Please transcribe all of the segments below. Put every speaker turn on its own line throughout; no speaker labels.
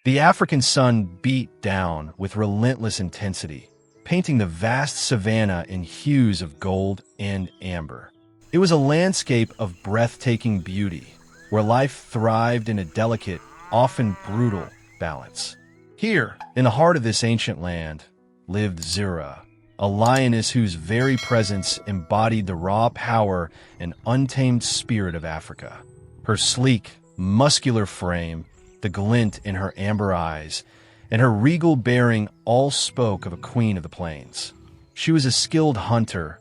The African sun beat down with relentless intensity, painting the vast savanna in hues of gold and amber. It was a landscape of breathtaking beauty, where life thrived in a delicate, often brutal balance. Here, in the heart of this ancient land, lived Zira, a lioness whose very presence embodied the raw power and untamed spirit of Africa. Her sleek, muscular frame, the glint in her amber eyes, and her regal bearing all spoke of a queen of the plains. She was a skilled hunter,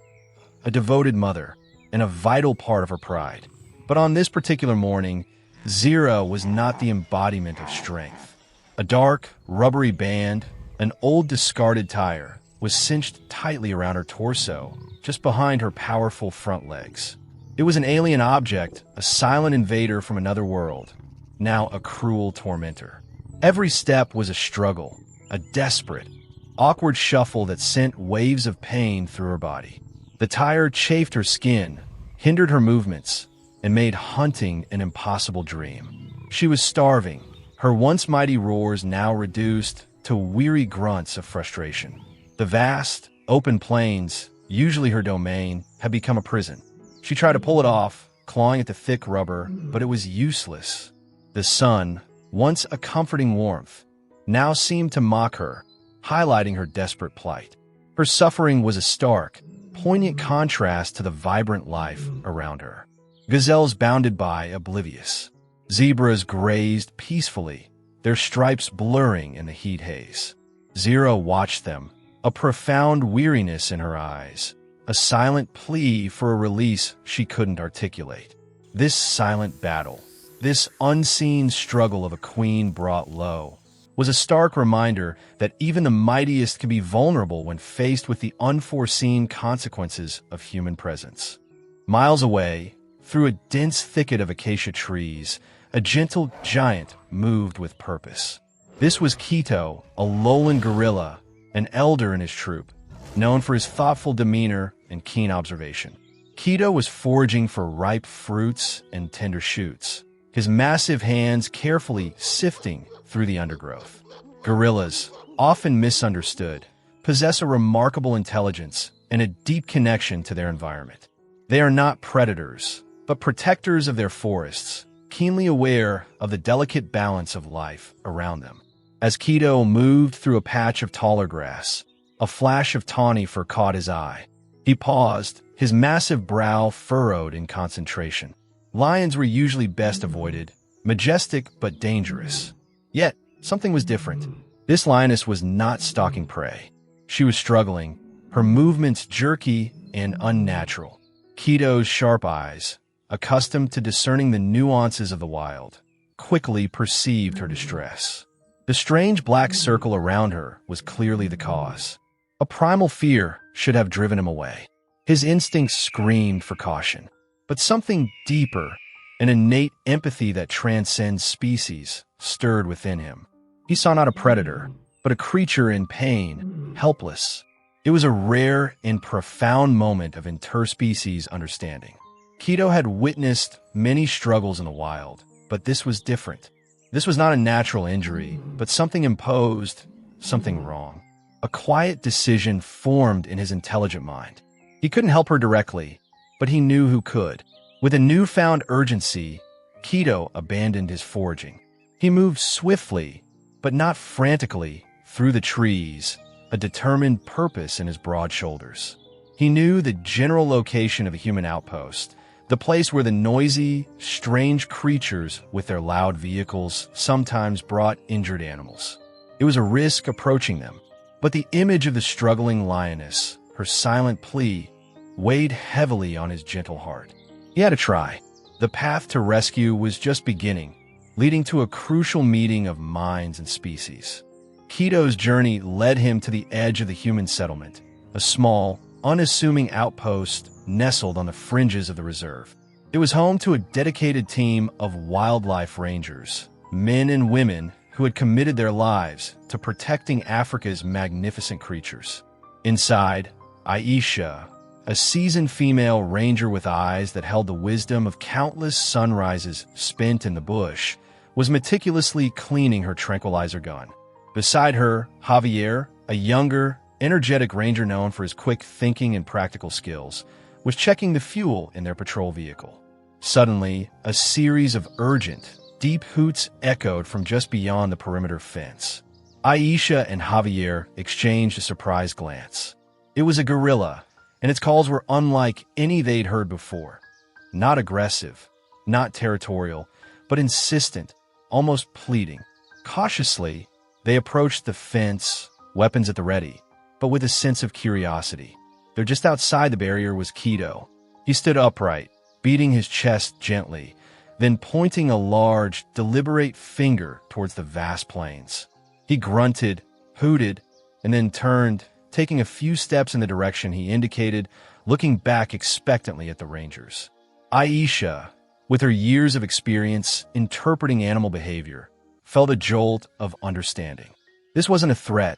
a devoted mother, and a vital part of her pride. But on this particular morning, Zira was not the embodiment of strength. A dark, rubbery band, an old discarded tire, was cinched tightly around her torso, just behind her powerful front legs. It was an alien object, a silent invader from another world, now a cruel tormentor. Every step was a struggle, a desperate, awkward shuffle that sent waves of pain through her body. The tire chafed her skin, hindered her movements, and made hunting an impossible dream. She was starving, her once mighty roars now reduced to weary grunts of frustration. The vast, open plains, usually her domain, had become a prison. She tried to pull it off, clawing at the thick rubber, but it was useless. The sun, once a comforting warmth, now seemed to mock her, highlighting her desperate plight. Her suffering was a stark, poignant contrast to the vibrant life around her. Gazelles bounded by, oblivious. Zebras grazed peacefully, their stripes blurring in the heat haze. Zira watched them, a profound weariness in her eyes, a silent plea for a release she couldn't articulate. This silent battle, this unseen struggle of a queen brought low, was a stark reminder that even the mightiest can be vulnerable when faced with the unforeseen consequences of human presence. Miles away, through a dense thicket of acacia trees, a gentle giant moved with purpose. This was Quito, a lowland gorilla, an elder in his troop, known for his thoughtful demeanor and keen observation. Quito was foraging for ripe fruits and tender shoots, his massive hands carefully sifting through the undergrowth. Gorillas, often misunderstood, possess a remarkable intelligence and a deep connection to their environment. They are not predators, but protectors of their forests, keenly aware of the delicate balance of life around them. As Quito moved through a patch of taller grass, a flash of tawny fur caught his eye. He paused, his massive brow furrowed in concentration. Lions were usually best avoided, majestic but dangerous. Yet, something was different. This lioness was not stalking prey. She was struggling, her movements jerky and unnatural. Quito's sharp eyes, accustomed to discerning the nuances of the wild, quickly perceived her distress. The strange black circle around her was clearly the cause. A primal fear should have driven him away. His instincts screamed for caution. But something deeper, an innate empathy that transcends species, stirred within him. He saw not a predator, but a creature in pain, helpless. It was a rare and profound moment of interspecies understanding. Quito had witnessed many struggles in the wild, but this was different. This was not a natural injury, but something imposed, something wrong. A quiet decision formed in his intelligent mind. He couldn't help her directly, but he knew who could. With a newfound urgency, Quito abandoned his foraging. He moved swiftly, but not frantically, through the trees, a determined purpose in his broad shoulders. He knew the general location of a human outpost, the place where the noisy, strange creatures with their loud vehicles sometimes brought injured animals. It was a risk approaching them, but the image of the struggling lioness, her silent plea, weighed heavily on his gentle heart. He had to try. The path to rescue was just beginning, leading to a crucial meeting of minds and species. Quito's journey led him to the edge of the human settlement, a small, unassuming outpost nestled on the fringes of the reserve. It was home to a dedicated team of wildlife rangers, men and women who had committed their lives to protecting Africa's magnificent creatures. Inside, Aisha, a seasoned female ranger with eyes that held the wisdom of countless sunrises spent in the bush, was meticulously cleaning her tranquilizer gun. Beside her, Javier, a younger, energetic ranger known for his quick thinking and practical skills, was checking the fuel in their patrol vehicle. Suddenly, a series of urgent, deep hoots echoed from just beyond the perimeter fence. Aisha and Javier exchanged a surprised glance. It was a gorilla, and its calls were unlike any they'd heard before. Not aggressive, not territorial, but insistent, almost pleading. Cautiously, they approached the fence, weapons at the ready, but with a sense of curiosity. There just outside the barrier was Keto. He stood upright, beating his chest gently, then pointing a large, deliberate finger towards the vast plains. He grunted, hooted, and then turned, taking a few steps in the direction he indicated, looking back expectantly at the rangers. Aisha, with her years of experience interpreting animal behavior, felt a jolt of understanding. This wasn't a threat.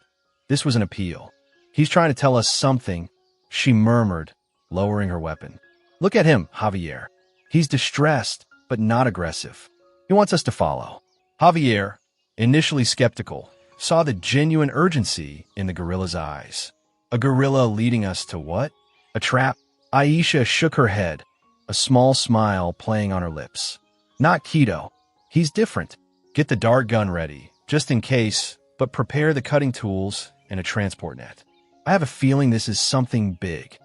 This was an appeal. "He's trying to tell us something," she murmured, lowering her weapon. "Look at him, Javier. He's distressed, but not aggressive. He wants us to follow." Javier, initially skeptical, saw the genuine urgency in the gorilla's eyes. A gorilla leading us to what? A trap? Aisha shook her head, a small smile playing on her lips. "Not Keto. He's different. Get the dart gun ready, just in case, but prepare the cutting tools and a transport net. I have a feeling this is something big."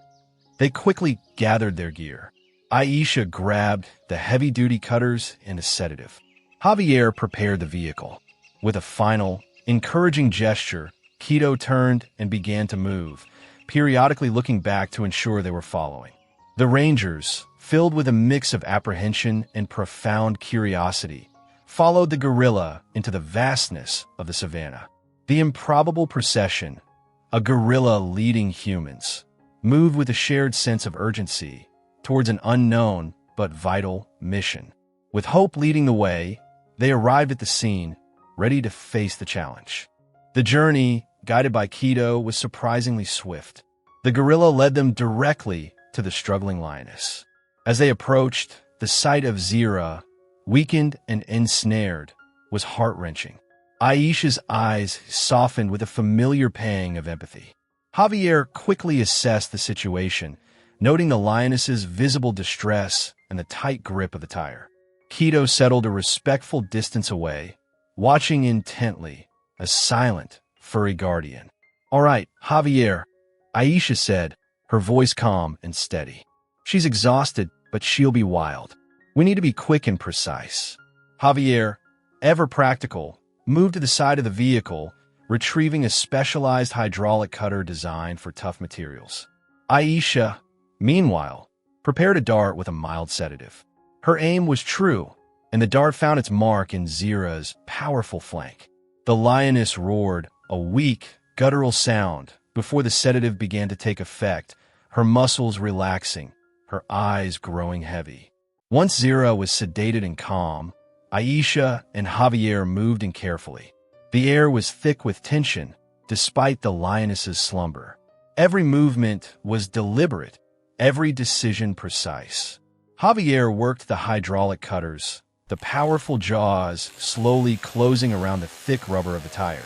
They quickly gathered their gear. Aisha grabbed the heavy-duty cutters and a sedative. Javier prepared the vehicle. With a final, encouraging gesture, Keto turned and began to move, periodically looking back to ensure they were following. The rangers, filled with a mix of apprehension and profound curiosity, followed the gorilla into the vastness of the savannah. The improbable procession, a gorilla leading humans, moved with a shared sense of urgency towards an unknown but vital mission. With hope leading the way, they arrived at the scene, ready to face the challenge. The journey, guided by Keto, was surprisingly swift. The gorilla led them directly to the struggling lioness. As they approached, the sight of Zira, weakened and ensnared, was heart-wrenching. Aisha's eyes softened with a familiar pang of empathy. Javier quickly assessed the situation, noting the lioness's visible distress and the tight grip of the tire. Keto settled a respectful distance away, watching intently, a silent, furry guardian. "All right, Javier," Aisha said, her voice calm and steady. "She's exhausted, but she'll be wild. We need to be quick and precise." Javier, ever practical, moved to the side of the vehicle, retrieving a specialized hydraulic cutter designed for tough materials. Aisha, meanwhile, prepared a dart with a mild sedative. Her aim was true, and the dart found its mark in Zira's powerful flank. The lioness roared, a weak, guttural sound, before the sedative began to take effect, her muscles relaxing, her eyes growing heavy. Once Zira was sedated and calm, Aisha and Javier moved in carefully. The air was thick with tension, despite the lioness's slumber. Every movement was deliberate, every decision precise. Javier worked the hydraulic cutters, the powerful jaws slowly closing around the thick rubber of the tire.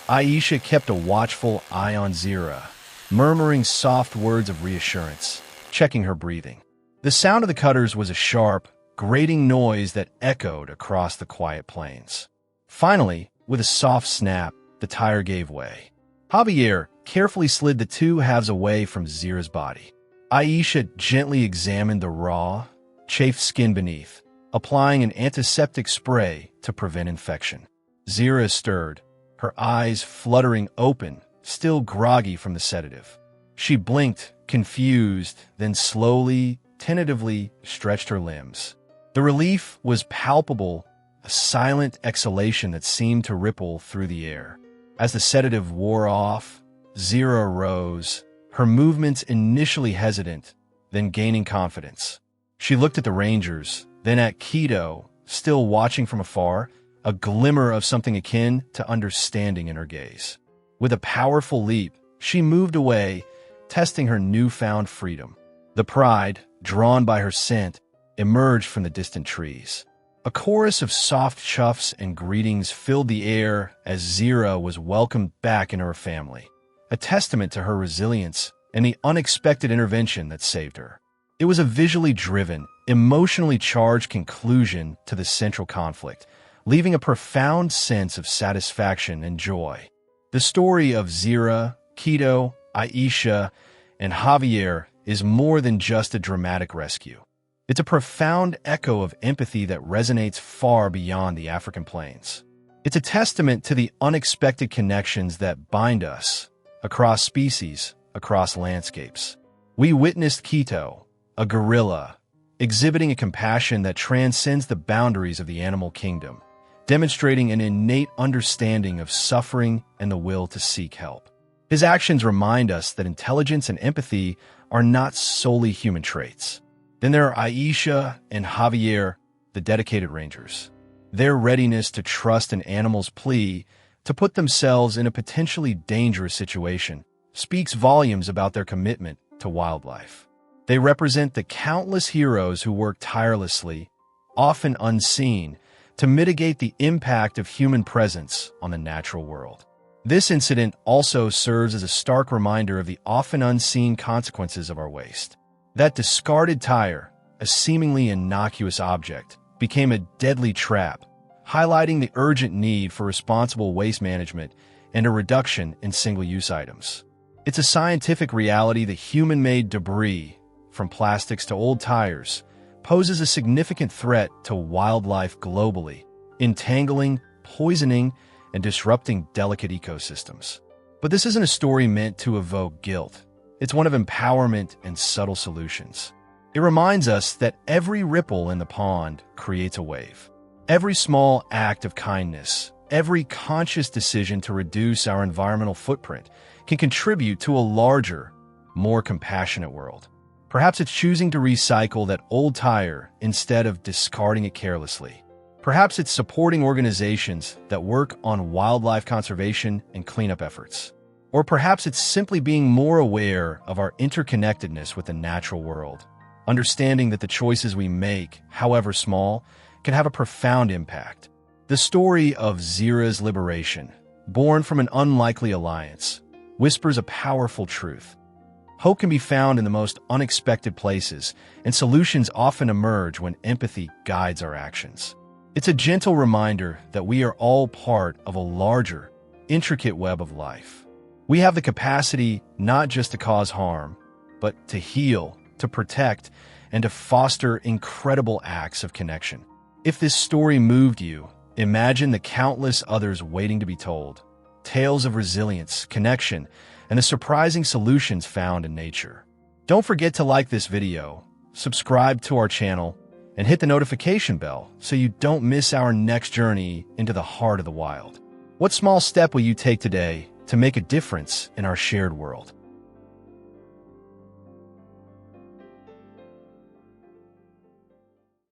Aisha kept a watchful eye on Zira, murmuring soft words of reassurance, checking her breathing. The sound of the cutters was a sharp, grating noise that echoed across the quiet plains. Finally, with a soft snap, the tire gave way. Javier carefully slid the two halves away from Zira's body. Aisha gently examined the raw, chafed skin beneath, applying an antiseptic spray to prevent infection. Zira stirred, her eyes fluttering open, still groggy from the sedative. She blinked, confused, then slowly, tentatively stretched her limbs. The relief was palpable, a silent exhalation that seemed to ripple through the air. As the sedative wore off, Zira rose, her movements initially hesitant, then gaining confidence. She looked at the rangers, then at Keto, still watching from afar, a glimmer of something akin to understanding in her gaze. With a powerful leap, she moved away, testing her newfound freedom. The pride, drawn by her scent, emerged from the distant trees. A chorus of soft chuffs and greetings filled the air as Zira was welcomed back into her family, a testament to her resilience and the unexpected intervention that saved her. It was a visually driven, emotionally charged conclusion to the central conflict, leaving a profound sense of satisfaction and joy. The story of Zira, Quito, Aisha, and Javier is more than just a dramatic rescue. It's a profound echo of empathy that resonates far beyond the African plains. It's a testament to the unexpected connections that bind us, across species, across landscapes. We witnessed Quito, a gorilla, exhibiting a compassion that transcends the boundaries of the animal kingdom, demonstrating an innate understanding of suffering and the will to seek help. His actions remind us that intelligence and empathy are not solely human traits. Then there are Aisha and Javier, the dedicated rangers. Their readiness to trust an animal's plea to put themselves in a potentially dangerous situation speaks volumes about their commitment to wildlife. They represent the countless heroes who work tirelessly, often unseen, to mitigate the impact of human presence on the natural world. This incident also serves as a stark reminder of the often unseen consequences of our waste. That discarded tire, a seemingly innocuous object, became a deadly trap, highlighting the urgent need for responsible waste management and a reduction in single-use items. It's a scientific reality that human-made debris, from plastics to old tires, poses a significant threat to wildlife globally, entangling, poisoning, and disrupting delicate ecosystems. But this isn't a story meant to evoke guilt. It's one of empowerment and subtle solutions. It reminds us that every ripple in the pond creates a wave. Every small act of kindness, every conscious decision to reduce our environmental footprint can contribute to a larger, more compassionate world. Perhaps it's choosing to recycle that old tire instead of discarding it carelessly. Perhaps it's supporting organizations that work on wildlife conservation and cleanup efforts. Or perhaps it's simply being more aware of our interconnectedness with the natural world, understanding that the choices we make, however small, can have a profound impact. The story of Zira's liberation, born from an unlikely alliance, whispers a powerful truth. Hope can be found in the most unexpected places, and solutions often emerge when empathy guides our actions. It's a gentle reminder that we are all part of a larger, intricate web of life. We have the capacity not just to cause harm, but to heal, to protect, and to foster incredible acts of connection. If this story moved you, imagine the countless others waiting to be told. Tales of resilience, connection, and the surprising solutions found in nature. Don't forget to like this video, subscribe to our channel, and hit the notification bell so you don't miss our next journey into the heart of the wild. What small step will you take today to make a difference in our shared world?